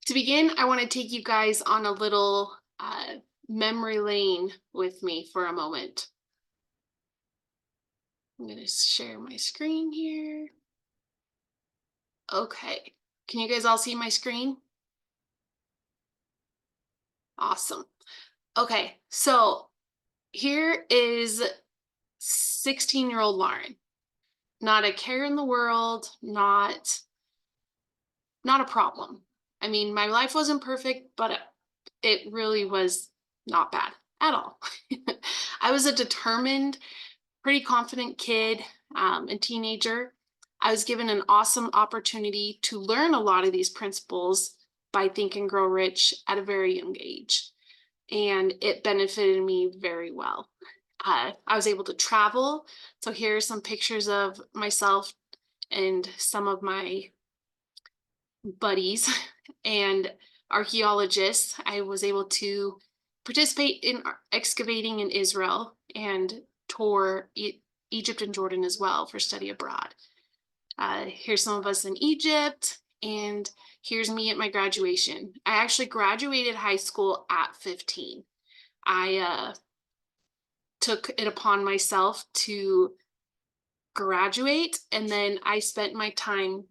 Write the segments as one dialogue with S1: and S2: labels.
S1: To begin, I want to take you guys on a little memory lane with me for a moment. I'm going to share my screen here. Okay. Can you guys all see my screen? Awesome. Okay. So here is 16-year-old Lauren. Not a care in the world, not a problem. I mean, my life wasn't perfect, but it really was not bad at all. I was a determined, pretty confident kid and teenager. I was given an awesome opportunity to learn a lot of these principles by Think and Grow Rich at a very young age. And it benefited me very well. I was able to travel. So here are some pictures of myself and some of my buddies and archaeologists. I was able to participate in excavating in Israel and tour Egypt and Jordan as well for study abroad. Here's some of us in Egypt, and here's me at my graduation. I actually graduated high school at 15. I took it upon myself to graduate, and then I spent my time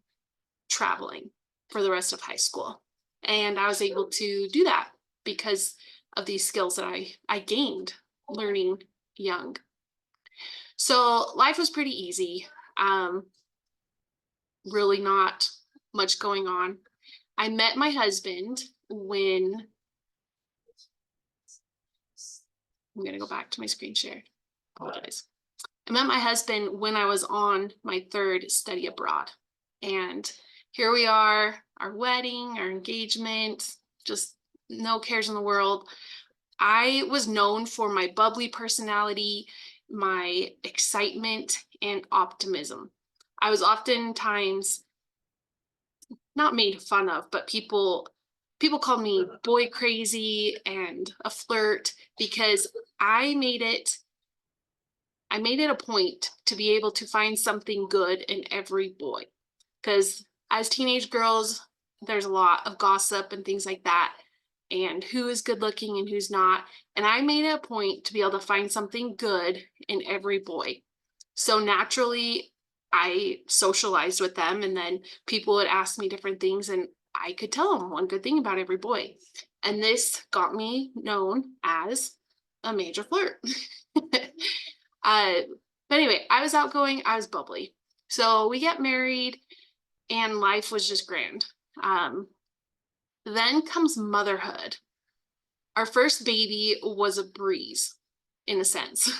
S1: traveling for the rest of high school. And I was able to do that because of these skills that I gained learning young. So life was pretty easy. Really not much going on. I met my husband when I'm going to go back to my screen share. Apologize. I met my husband when I was on my third study abroad. And here we are, our wedding, our engagement, just no cares in the world. I was known for my bubbly personality, my excitement, and optimism. I was oftentimes not made fun of, but people called me boy crazy and a flirt because I made it a point to be able to find something good in every boy. Because as teenage girls, there's a lot of gossip and things like that, and who is good looking and who's not. And I made it a point to be able to find something good in every boy. So naturally, I socialized with them, and then people would ask me different things, and I could tell them one good thing about every boy. And this got me known as a major flirt. But anyway, I was outgoing, I was bubbly. So we get married, and life was just grand. Then comes motherhood. Our first baby was a breeze, in a sense.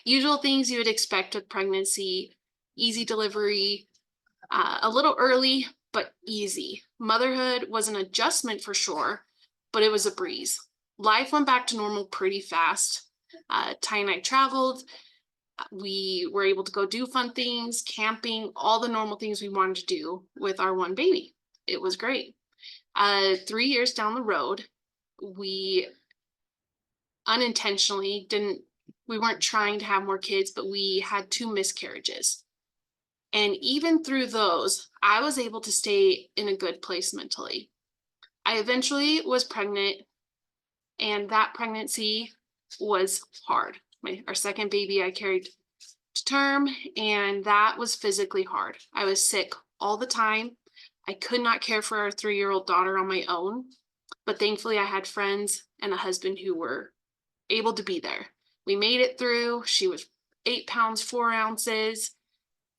S1: Usual things you would expect with pregnancy, easy delivery, a little early, but easy. Motherhood was an adjustment for sure, but it was a breeze. Life went back to normal pretty fast. Ty and I traveled. We were able to go do fun things, camping, all the normal things we wanted to do with our one baby. It was great. 3 years down the road, we unintentionally we weren't trying to have more kids, but we had 2 miscarriages. And even through those, I was able to stay in a good place mentally. I eventually was pregnant, and that pregnancy was hard. Our second baby I carried to term, and that was physically hard. I was sick all the time. I could not care for our 3-year-old daughter on my own, but thankfully I had friends and a husband who were able to be there. We made it through. She was 8 pounds, 4 ounces,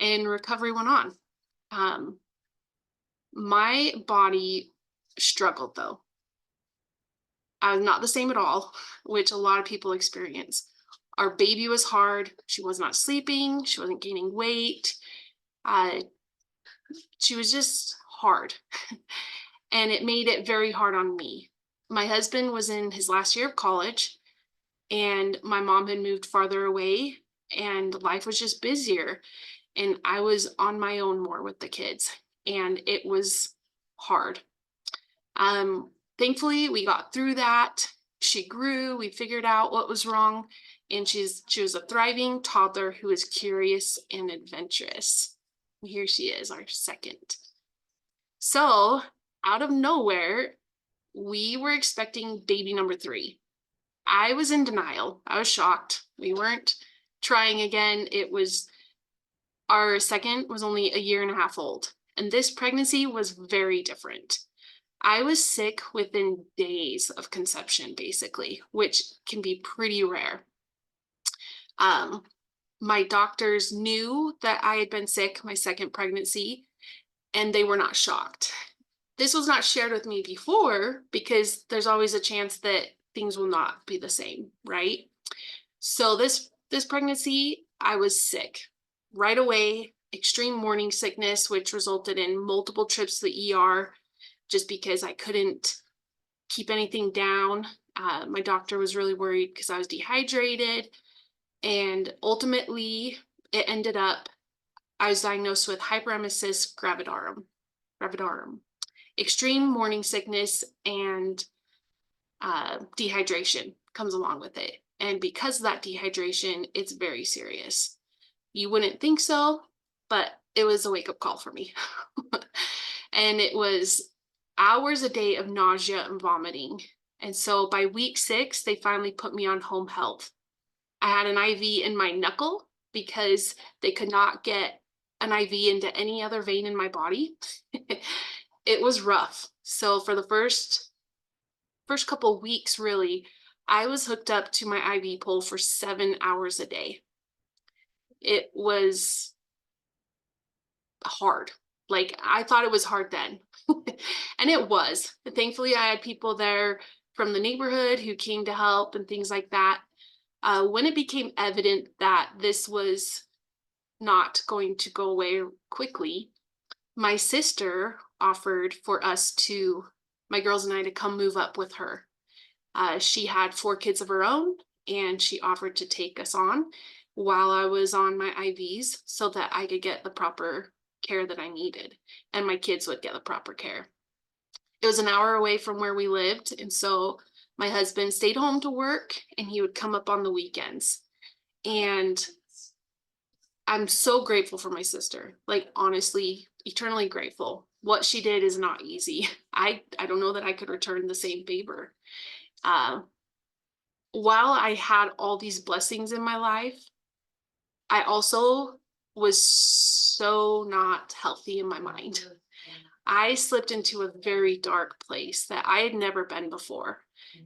S1: and recovery went on. My body struggled though. I was not the same at all, which a lot of people experience. Our baby was hard. She was not sleeping. She wasn't gaining weight. She was just hard. And it made it very hard on me. My husband was in his last year of college, and my mom had moved farther away, and life was just busier. And I was on my own more with the kids, and it was hard. Thankfully, we got through that. She grew, we figured out what was wrong, and she was a thriving toddler who is curious and adventurous. Here she is, our second. So out of nowhere, we were expecting baby number 3. I was in denial. I was shocked. We weren't trying again. Our second was only a year and a half old. And this pregnancy was very different. I was sick within days of conception, basically, which can be pretty rare. My doctors knew that I had been sick my second pregnancy, and they were not shocked. This was not shared with me before because there's always a chance that things will not be the same, right? So this pregnancy, I was sick right away, extreme morning sickness, which resulted in multiple trips to the ER just because I couldn't keep anything down. My doctor was really worried because I was dehydrated. And ultimately, it ended up, I was diagnosed with hyperemesis gravidarum, extreme morning sickness, and dehydration comes along with it. And because of that dehydration, it's very serious. You wouldn't think so, but it was a wake-up call for me. And it was hours a day of nausea and vomiting. And so by week 6, they finally put me on home health. I had an IV in my knuckle because they could not get an IV into any other vein in my body. It was rough. So for the first couple weeks, really, I was hooked up to my IV pole for 7 hours a day. It was hard. Like, I thought it was hard then. And it was. Thankfully, I had people there from the neighborhood who came to help and things like that. When it became evident that this was not going to go away quickly, my sister offered for my girls and I, to come move up with her. She had 4 kids of her own, and she offered to take us on while I was on my IVs so that I could get the proper care that I needed, and my kids would get the proper care. It was an hour away from where we lived, and so my husband stayed home to work, and he would come up on the weekends. And I'm so grateful for my sister, like, honestly, eternally grateful. What she did is not easy. I don't know that I could return the same favor. While I had all these blessings in my life, I also was so not healthy in my mind. I slipped into a very dark place that I had never been before,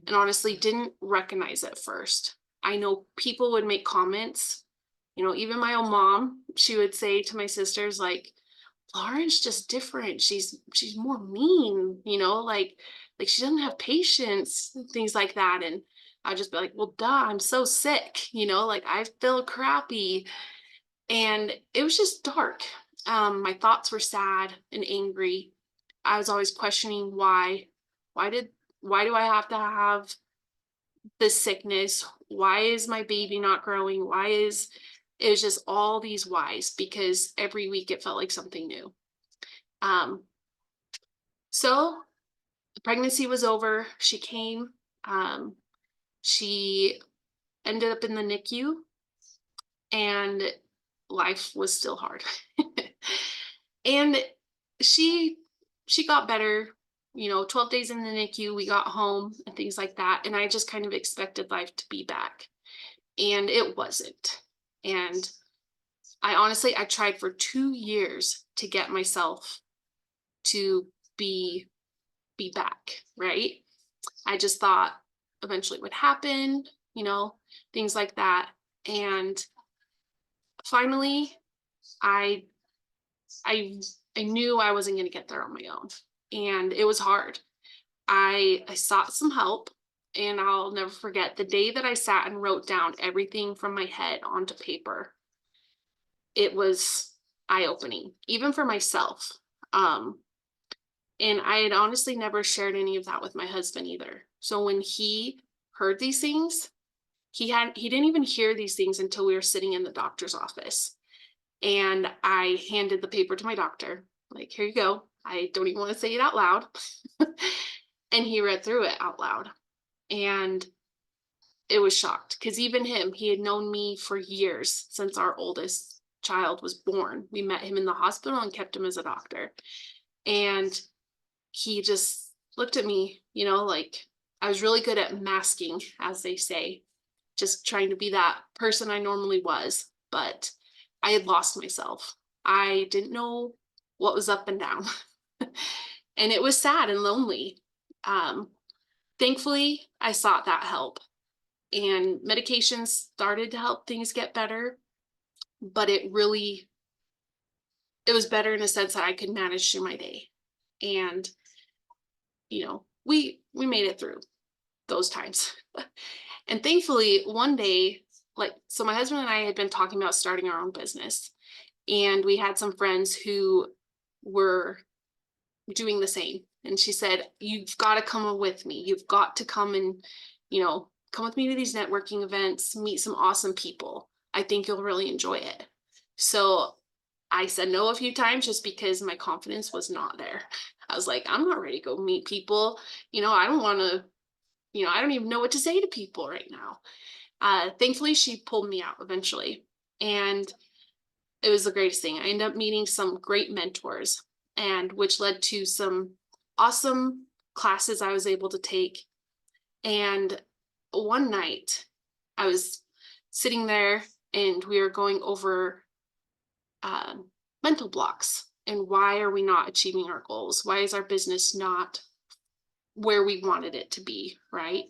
S1: and honestly didn't recognize at first. I know people would make comments, even my own mom, she would say to my sisters, like, Lauren's just different. She's more mean, like she doesn't have patience, things like that. And I'd just be like, well, duh, I'm so sick, like I feel crappy. And it was just dark. My thoughts were sad and angry. I was always questioning why do I have to have this sickness? Why is my baby not growing? It was just all these whys, because every week it felt like something new. So the pregnancy was over. She came. She ended up in the NICU, and life was still hard. And she got better, 12 days in the NICU, we got home and things like that. And I just kind of expected life to be back, and it wasn't. And I tried for 2 years to get myself to be back, right? I just thought eventually it would happen, things like that. And finally, I knew I wasn't going to get there on my own, and it was hard. I sought some help, and I'll never forget the day that I sat and wrote down everything from my head onto paper. It was eye-opening, even for myself. And I had honestly never shared any of that with my husband either. So when he heard these things, he didn't even hear these things until we were sitting in the doctor's office. And I handed the paper to my doctor, like, here you go. I don't even want to say it out loud. And he read through it out loud. And it was shocked, because even he had known me for years, since our oldest child was born. We met him in the hospital and kept him as a doctor. And he just looked at me, you know, like I was really good at masking, as they say, just trying to be that person I normally was. But I had lost myself. I didn't know what was up and down. And it was sad and lonely. Um, Thankfully, I sought that help, and medications started to help things get better, but it was better in a sense that I could manage through my day. And, you know, we made it through those times. And thankfully, one day, like, so my husband and I had been talking about starting our own business, and we had some friends who were doing the same. And she said, "You've got to come with me. You've got to come and, you know, come with me to these networking events, meet some awesome people. I think you'll really enjoy it." So I said no a few times just because my confidence was not there. I was like, I'm not ready to go meet people. You know, I don't want to, you know, I don't even know what to say to people right now. Thankfully, she pulled me out eventually. And it was the greatest thing. I ended up meeting some great mentors, and which led to some awesome classes I was able to take. And one night I was sitting there and we were going over mental blocks and why are we not achieving our goals? Why is our business not where we wanted it to be, right?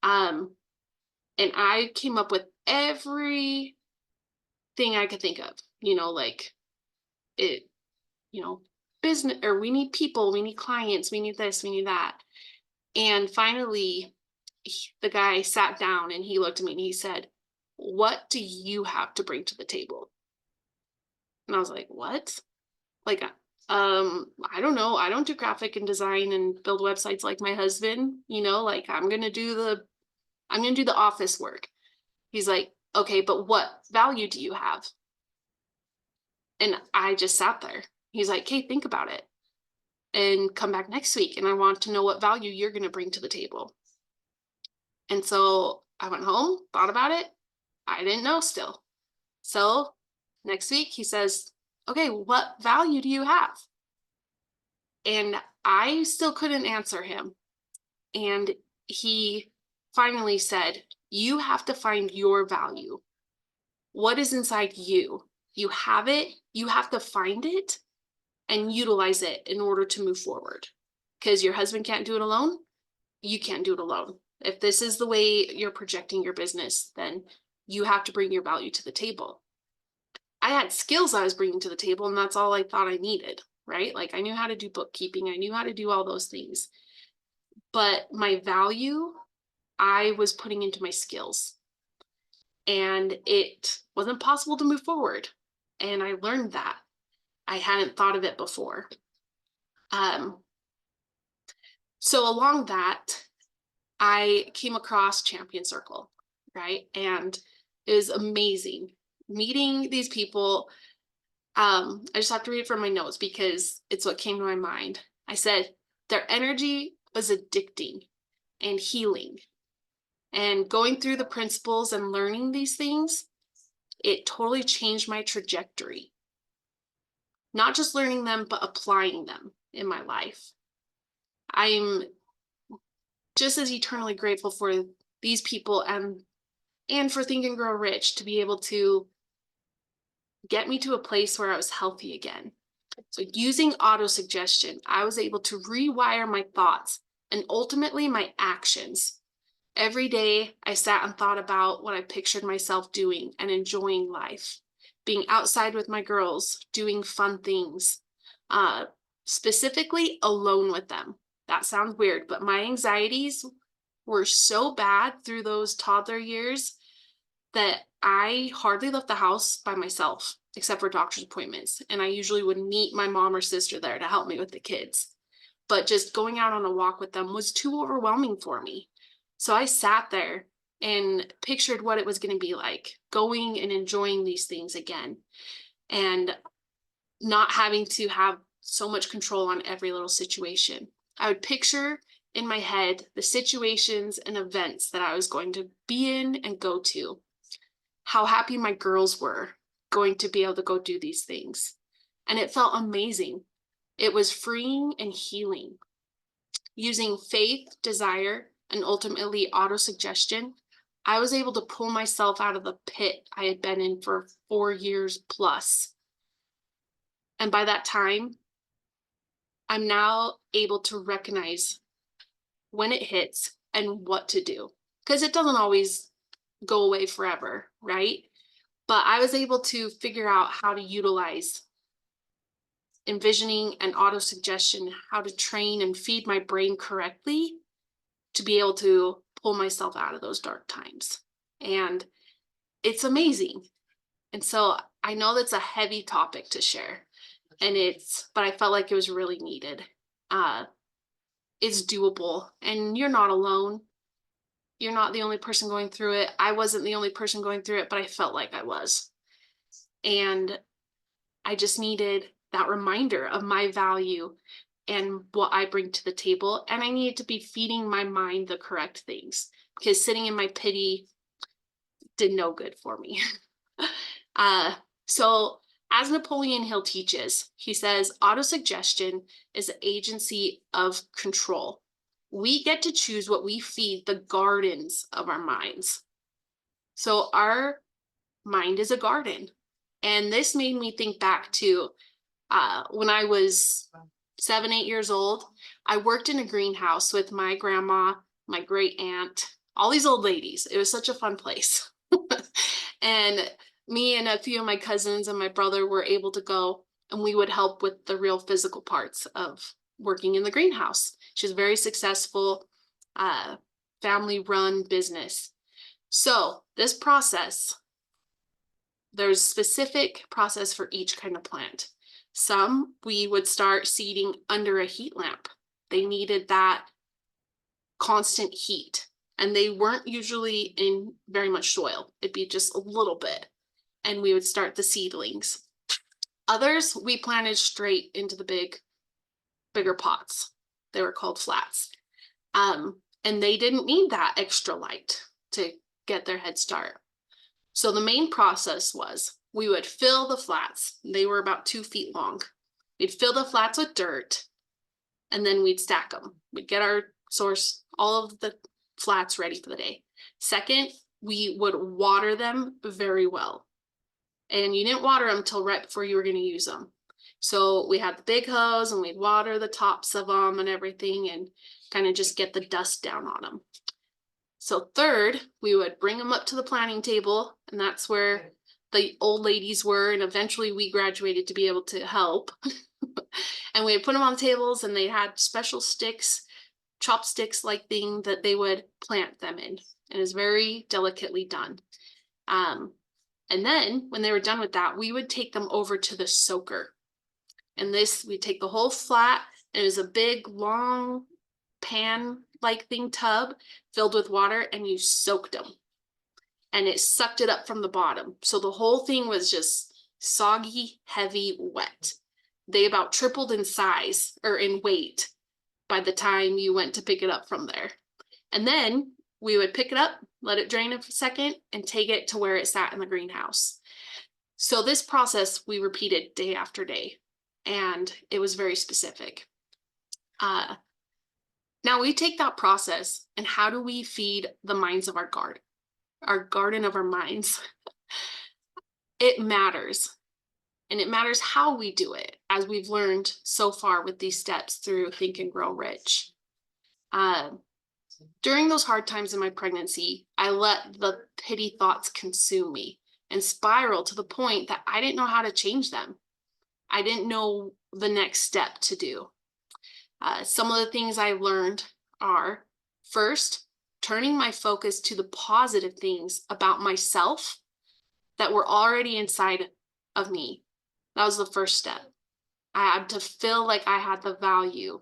S1: Um, and I came up with everything I could think of, you know, like it, you know, business, or we need people, we need clients, we need this, we need that. And finally, the guy sat down and he looked at me and he said, "What do you have to bring to the table?" And I was like, "What?" Like, I don't know. I don't do graphic and design and build websites like my husband, you know, like I'm going to do the office work. He's like, "Okay, but what value do you have?" And I just sat there. He's like, "Hey, think about it and come back next week. And I want to know what value you're going to bring to the table." And so I went home, thought about it. I didn't know still. So next week he says, "Okay, what value do you have?" And I still couldn't answer him. And he finally said, "You have to find your value. What is inside you? You have it. You have to find it and utilize it in order to move forward. Because your husband can't do it alone. You can't do it alone. If this is the way you're projecting your business, then you have to bring your value to the table." I had skills I was bringing to the table, and that's all I thought I needed, right? Like I knew how to do bookkeeping, I knew how to do all those things. But my value, I was putting into my skills, and it wasn't possible to move forward. And I learned that. I hadn't thought of it before. Um, so along that, I came across Champion Circle, right? And it was amazing meeting these people. I just have to read it from my notes because it's what came to my mind. I said, "Their energy was addicting and healing. And going through the principles and learning these things, it totally changed my trajectory. Not just learning them, but applying them in my life. I'm just as eternally grateful for these people and for Think and Grow Rich to be able to get me to a place where I was healthy again. So using auto suggestion, I was able to rewire my thoughts and ultimately my actions. Every day I sat and thought about what I pictured myself doing and enjoying life, being outside with my girls, doing fun things, specifically alone with them. That sounds weird, but my anxieties were so bad through those toddler years that I hardly left the house by myself, except for doctor's appointments. And I usually would meet my mom or sister there to help me with the kids. But just going out on a walk with them was too overwhelming for me. So I sat there and pictured what it was going to be like going and enjoying these things again and not having to have so much control on every little situation. I would picture in my head the situations and events that I was going to be in and go to, how happy my girls were going to be able to go do these things. And it felt amazing. It was freeing and healing. Using faith, desire, and ultimately autosuggestion, I was able to pull myself out of the pit I had been in for 4 years plus. And by that time, I'm now able to recognize when it hits and what to do. Because it doesn't always go away forever, right? But I was able to figure out how to utilize envisioning and autosuggestion, how to train and feed my brain correctly to be able to pull myself out of those dark times. And it's amazing. And so I know that's a heavy topic to share, but I felt like it was really needed. It's doable, and you're not alone. You're not the only person going through it. I wasn't the only person going through it, but I felt like I was. And I just needed that reminder of my value and what I bring to the table. And I needed to be feeding my mind the correct things, because sitting in my pity did no good for me. So as Napoleon Hill teaches, he says, autosuggestion is the agency of control. We get to choose what we feed the gardens of our minds. So our mind is a garden. And this made me think back to when I was 7, 8 years old. I worked in a greenhouse with my grandma, my great aunt, all these old ladies. It was such a fun place. And me and a few of my cousins and my brother were able to go, and we would help with the real physical parts of working in the greenhouse. She was very successful, family-run business. So this process, there's specific process for each kind of plant. Some we would start seeding under a heat lamp. They needed that constant heat, and they weren't usually in very much soil. It'd be just a little bit, and we would start the seedlings. Others we planted straight into the bigger pots. They were called flats. And they didn't need that extra light to get their head start. So the main process was we would fill the flats. They were about 2 feet long. We'd fill the flats with dirt, and then we'd stack them. We'd get our source, all of the flats ready for the day. Second, we would water them very well. And you didn't water them till right before you were going to use them. So we had the big hose, and we'd water the tops of them and everything, and kind of just get the dust down on them. So third, we would bring them up to the planting table, and that's where the old ladies were, and eventually we graduated to be able to help. And we would put them on tables, and they had special sticks, chopsticks-like thing that they would plant them in. And it was very delicately done. And then when they were done with that, we would take them over to the soaker. And we'd take the whole flat, and it was a big, long pan-like thing, tub filled with water, and you soaked them. And it sucked it up from the bottom. So the whole thing was just soggy, heavy, wet. They about tripled in size or in weight by the time you went to pick it up from there. And then we would pick it up, let it drain a second, and take it to where it sat in the greenhouse. So this process we repeated day after day, and it was very specific. Now we take that process, and how do we feed the minds of our garden of our minds? It matters. And it matters how we do it, as we've learned so far with these steps through Think and Grow Rich. During those hard times in my pregnancy, I let the pity thoughts consume me and spiral to the point that I didn't know how to change them. I didn't know the next step to do. Some of the things I learned are, first, turning my focus to the positive things about myself that were already inside of me. That was the first step. I had to feel like I had the value,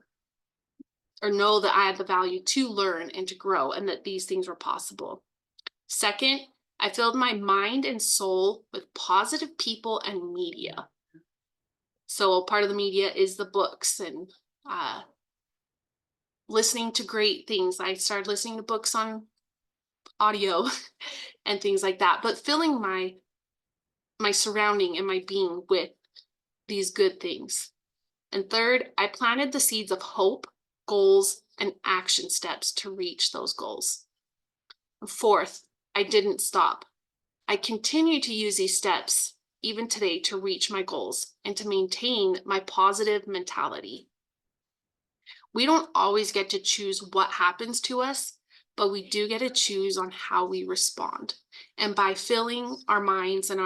S1: or know that I had the value to learn and to grow, and that these things were possible. Second, I filled my mind and soul with positive people and media. So part of the media is the books and listening to great things. I started listening to books on audio and things like that, but filling my surrounding and my being with these good things. And third, I planted the seeds of hope goals and action steps to reach those goals. Fourth, I didn't stop. I continue to use these steps even today to reach my goals and to maintain my positive mentality. We don't always get to choose what happens to us, but we do get to choose on how we respond. And by filling our minds and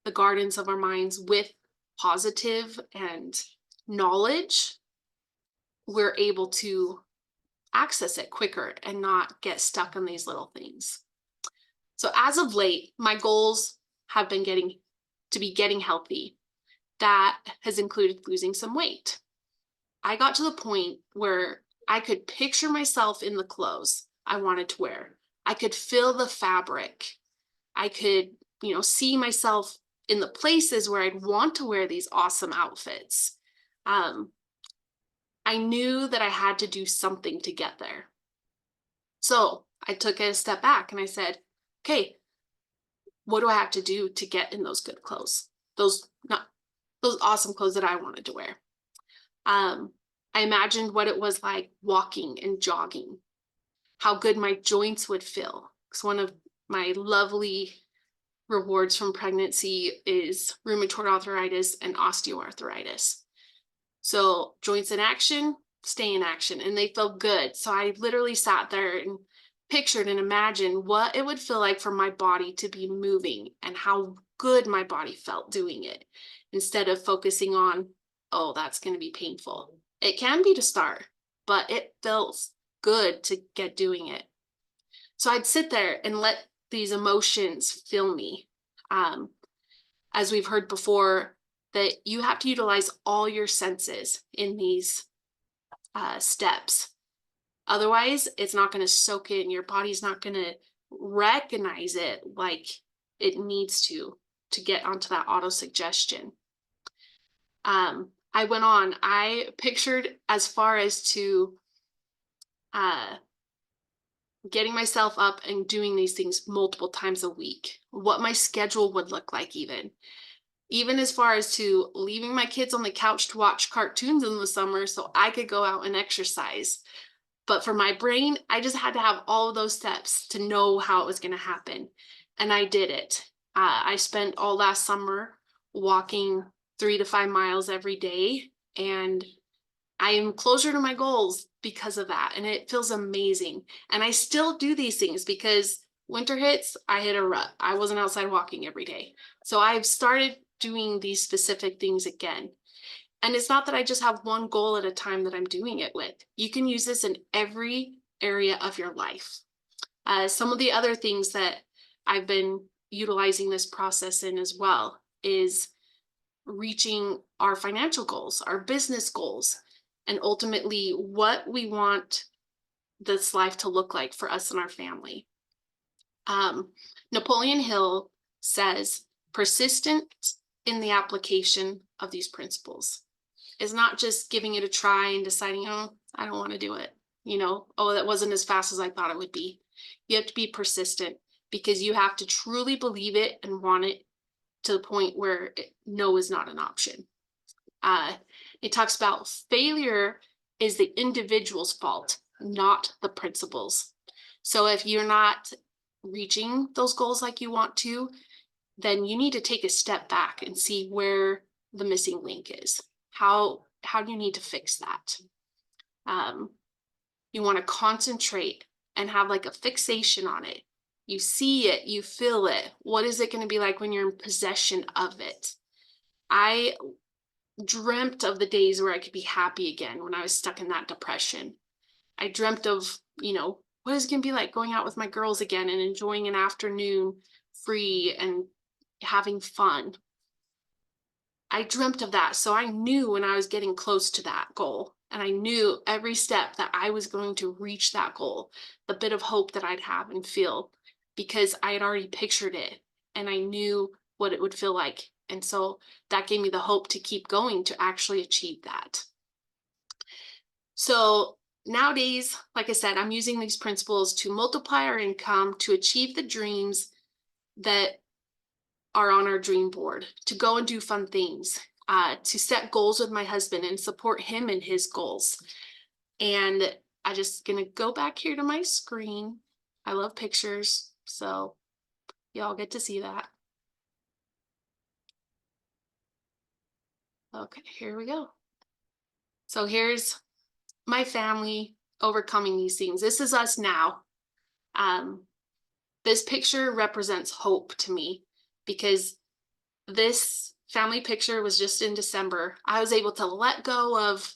S1: the gardens of our minds with positive and knowledge, we're able to access it quicker and not get stuck on these little things. So as of late, my goals have been getting healthy. That has included losing some weight. I got to the point where I could picture myself in the clothes I wanted to wear. I could feel the fabric. I could, see myself in the places where I'd want to wear these awesome outfits. I knew that I had to do something to get there. So I took a step back and I said, okay, what do I have to do to get in those good clothes? Those awesome clothes that I wanted to wear. I imagined what it was like walking and jogging, how good my joints would feel. Because one of my lovely rewards from pregnancy is rheumatoid arthritis and osteoarthritis. So joints in action, stay in action, and they feel good. So I literally sat there and pictured and imagined what it would feel like for my body to be moving and how good my body felt doing it, instead of focusing on, oh, that's going to be painful. It can be to start, but it feels good to get doing it. So I'd sit there and let these emotions fill me. As we've heard before, that you have to utilize all your senses in these steps. Otherwise, it's not going to soak in. Your body's not going to recognize it like it needs to get onto that auto-suggestion. I pictured as far as to getting myself up and doing these things multiple times a week, what my schedule would look like even as far as to leaving my kids on the couch to watch cartoons in the summer so I could go out and exercise. But for my brain, I just had to have all of those steps to know how it was going to happen. And I did it. I spent all last summer walking 3 to 5 miles every day. And I am closer to my goals because of that. And it feels amazing. And I still do these things because winter hits, I hit a rut. I wasn't outside walking every day. So I've started doing these specific things again. And it's not that I just have one goal at a time that I'm doing it with. You can use this in every area of your life. Some of the other things that I've been utilizing this process in as well is reaching our financial goals, our business goals, and ultimately what we want this life to look like for us and our family. Napoleon Hill says, persistent in the application of these principles is not just giving it a try and deciding, oh, I don't want to do it. Oh, that wasn't as fast as I thought it would be. You have to be persistent because you have to truly believe it and want it to the point where no is not an option. It talks about failure is the individual's fault, not the principles. So if you're not reaching those goals like you want to, then you need to take a step back and see where the missing link is. How do you need to fix that? You want to concentrate and have like a fixation on it. You see it, you feel it. What is it going to be like when you're in possession of it? I dreamt of the days where I could be happy again when I was stuck in that depression. I dreamt of, what is it going to be like going out with my girls again and enjoying an afternoon free and having fun. I dreamt of that. So I knew when I was getting close to that goal, and I knew every step that I was going to reach that goal, the bit of hope that I'd have and feel, because I had already pictured it and I knew what it would feel like. And so that gave me the hope to keep going to actually achieve that. So nowadays, like I said, I'm using these principles to multiply our income, to achieve the dreams that are on our dream board, to go and do fun things, to set goals with my husband and support him in his goals. And I just gonna go back here to my screen. I love pictures, so y'all get to see that. Okay, here we go. So here's my family overcoming these things. This is us now. Um, this picture represents hope to me because this family picture was just in December. I was able to let go of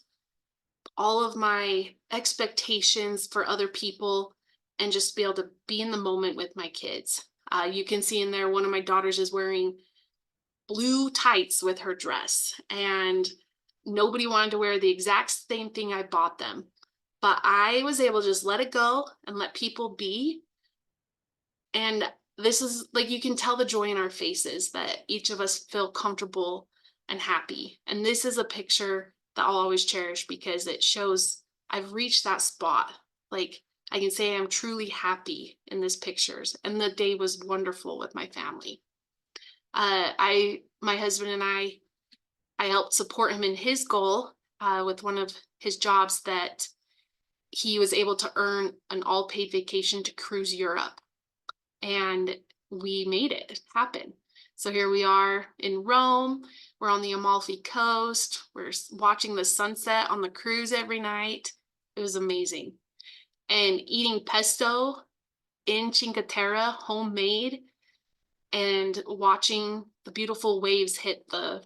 S1: all of my expectations for other people and just be able to be in the moment with my kids. You can see in there, one of my daughters is wearing blue tights with her dress, and nobody wanted to wear the exact same thing I bought them. But I was able to just let it go and let people be. And this is like, you can tell the joy in our faces that each of us feel comfortable and happy. And this is a picture that I'll always cherish because it shows I've reached that spot. Like, I can say I'm truly happy in this pictures. And the day was wonderful with my family. My husband and I helped support him in his goal with one of his jobs that he was able to earn an all paid vacation to cruise Europe. And we made it happen. So here we are in Rome. We're on the Amalfi Coast. We're watching the sunset on the cruise every night. It was amazing. And eating pesto in Cinque Terre, homemade, and watching the beautiful waves hit the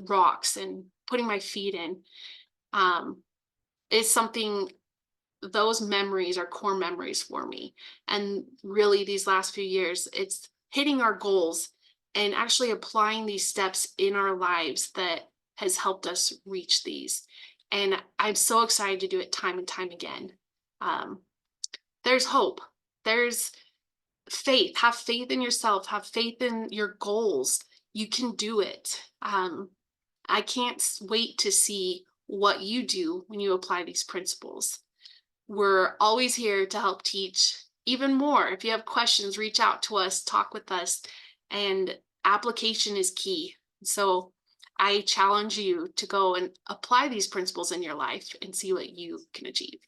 S1: rocks and putting my feet in is something. Those memories are core memories for me. And really, these last few years, it's hitting our goals and actually applying these steps in our lives that has helped us reach these. And I'm so excited to do it time and time again. Um, there's hope. There's faith. Have faith in yourself. Have faith in your goals. You can do it. I can't wait to see what you do when you apply these principles. We're always here to help teach even more. If you have questions, reach out to us, talk with us, and application is key. So I challenge you to go and apply these principles in your life and see what you can achieve.